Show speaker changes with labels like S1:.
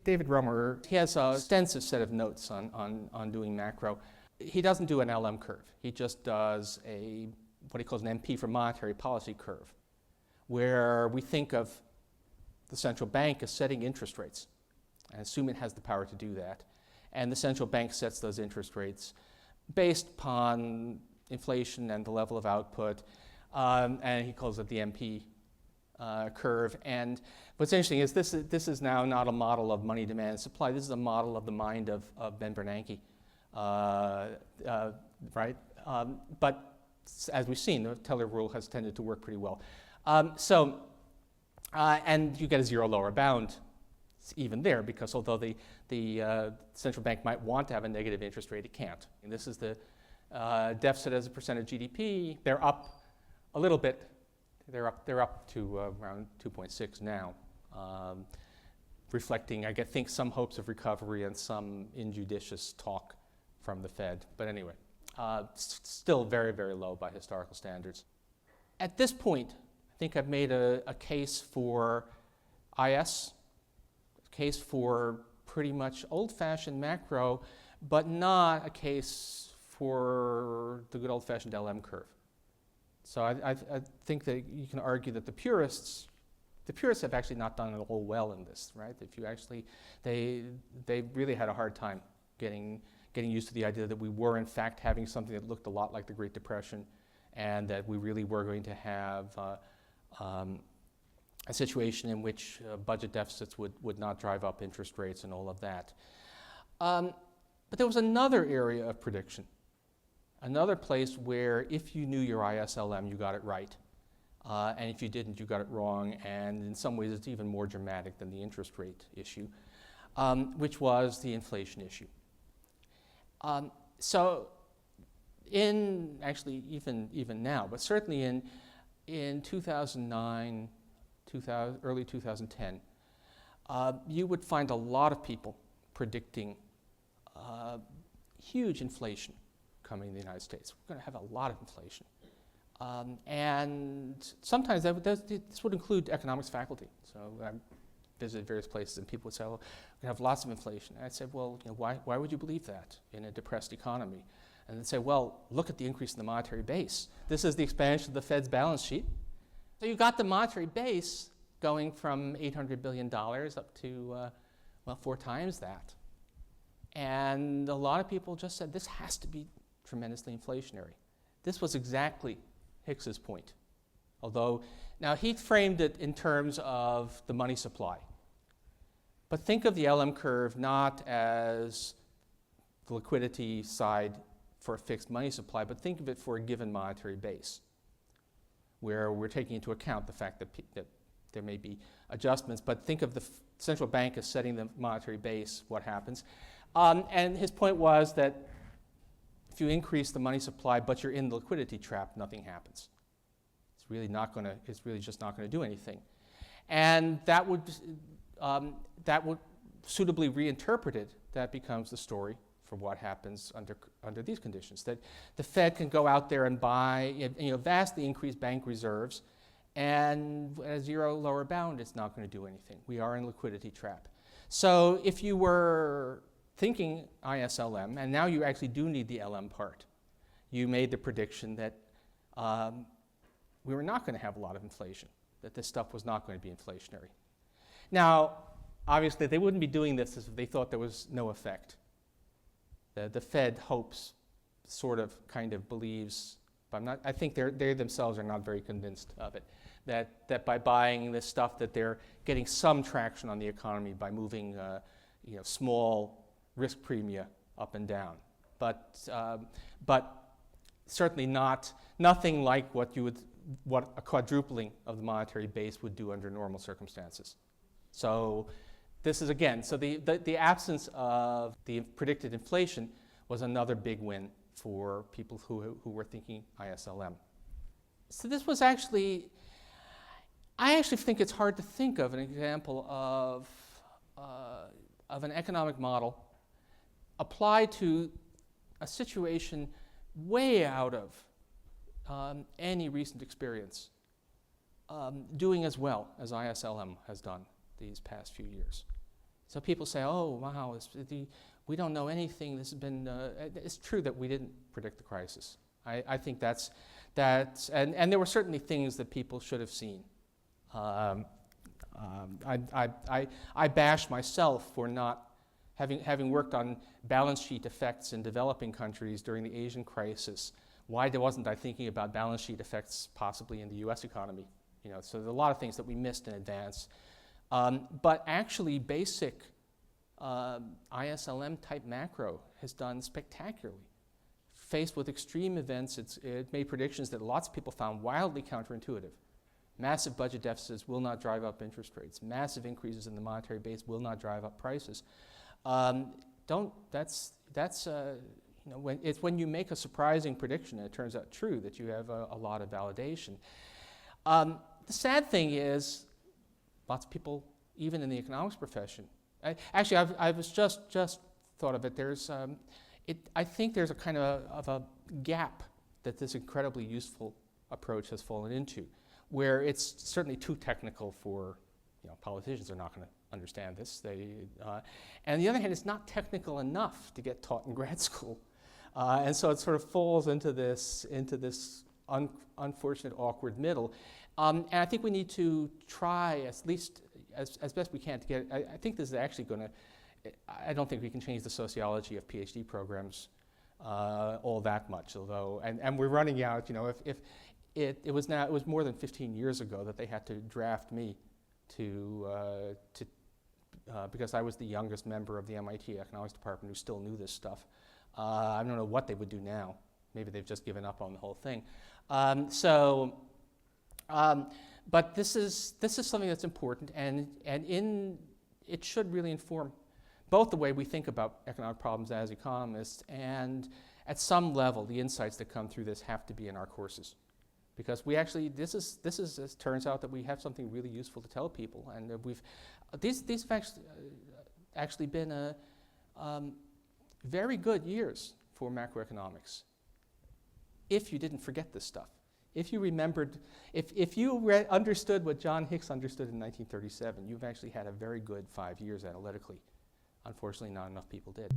S1: David Romer, he has an extensive set of notes on doing macro. He doesn't do an LM curve. He just does what he calls an MP for monetary policy curve, where we think of the central bank as setting interest rates, and assume it has the power to do that. And the central bank sets those interest rates based upon inflation and the level of output, and he calls it the MP curve. And what's interesting is this is now not a model of money, demand, and supply. This is a model of the mind of Ben Bernanke, right? But as we've seen, the Taylor rule has tended to work pretty well. And you get a zero lower bound even there, because although the central bank might want to have a negative interest rate, it can't. And this is the deficit as a percent of GDP. They're up a little bit. They're up to around 2.6 now, reflecting, I think, some hopes of recovery and some injudicious talk from the Fed. But anyway, still very, very low by historical standards. At this point, I think I've made a case for IS, a case for pretty much old-fashioned macro, but not a case for the good old-fashioned LM curve. So I think that you can argue that the purists have actually not done it all well in this, right? If you actually, they really had a hard time getting used to the idea that we were in fact having something that looked a lot like the Great Depression, and that we really were going to have a situation in which budget deficits would not drive up interest rates and all of that. But there was another area of prediction, another place where if you knew your IS-LM, you got it right. And if you didn't, you got it wrong. And in some ways, it's even more dramatic than the interest rate issue, which was the inflation issue. So actually even now, but certainly in 2009, early 2010, you would find a lot of people predicting huge inflation coming in the United States. We're going to have a lot of inflation. And sometimes this would include economics faculty. So I visited various places and people would say, well, we're going to have lots of inflation. And I'd say, well, why would you believe that in a depressed economy? And they'd say, well, look at the increase in the monetary base. This is the expansion of the Fed's balance sheet. So you got the monetary base going from $800 billion up to, 4 times that. And a lot of people just said, this has to be tremendously inflationary. This was exactly Hicks's point. Although, now he framed it in terms of the money supply. But think of the LM curve not as the liquidity side for a fixed money supply, but think of it for a given monetary base, where we're taking into account the fact that there may be adjustments, but think of the central bank as setting the monetary base, what happens. And his point was that if you increase the money supply, but you're in the liquidity trap, nothing happens. It's really just not going to do anything. And that would suitably reinterpreted, that becomes the story for what happens under these conditions. That the Fed can go out there and buy, vastly increase bank reserves, and at a zero lower bound, it's not going to do anything. We are in liquidity trap. So if you were thinking IS-LM, and now you actually do need the LM part, you made the prediction that we were not going to have a lot of inflation, that this stuff was not going to be inflationary. Now, obviously, they wouldn't be doing this if they thought there was no effect. The Fed hopes, kind of believes, but I think they themselves are not very convinced of it, that by buying this stuff that they're getting some traction on the economy by moving small risk premia up and down. But certainly nothing like what a quadrupling of the monetary base would do under normal circumstances. So this is, again, so the absence of the predicted inflation was another big win for people who were thinking IS-LM. So this was I actually think it's hard to think of an example of an economic model applied to a situation way out of any recent experience, doing as well as IS-LM has done these past few years. So people say, oh, wow, we don't know anything. This has been, it's true that we didn't predict the crisis. I think that's and there were certainly things that people should have seen. I bash myself for not having worked on balance sheet effects in developing countries during the Asian crisis. Why wasn't I thinking about balance sheet effects possibly in the U.S. economy? So there are a lot of things that we missed in advance. But actually, basic IS-LM type macro has done spectacularly. Faced with extreme events, it made predictions that lots of people found wildly counterintuitive. Massive budget deficits will not drive up interest rates. Massive increases in the monetary base will not drive up prices. It's when you make a surprising prediction and it turns out true that you have a lot of validation. The sad thing is, lots of people, even in the economics profession, I was just thought of it. I think there's a kind of a gap that this incredibly useful approach has fallen into, where it's certainly too technical for, politicians are not going to understand this. And on the other hand, it's not technical enough to get taught in grad school. And so it sort of falls into this unfortunate, awkward middle. And I think we need to try, at least as best we can, to get it. I think this is actually going to, I don't think we can change the sociology of PhD programs all that much, although, and we're running out, if it was more than 15 years ago that they had to draft me because I was the youngest member of the MIT economics department who still knew this stuff. I don't know what they would do now. Maybe they've just given up on the whole thing. But this is something that's important, and it should really inform both the way we think about economic problems as economists, and at some level, the insights that come through this have to be in our courses, because it turns out that we have something really useful to tell people, and these have actually been very good years for macroeconomics. If you didn't forget this stuff. If you remembered, if you understood what John Hicks understood in 1937, you've actually had a very good 5 years analytically. Unfortunately, not enough people did.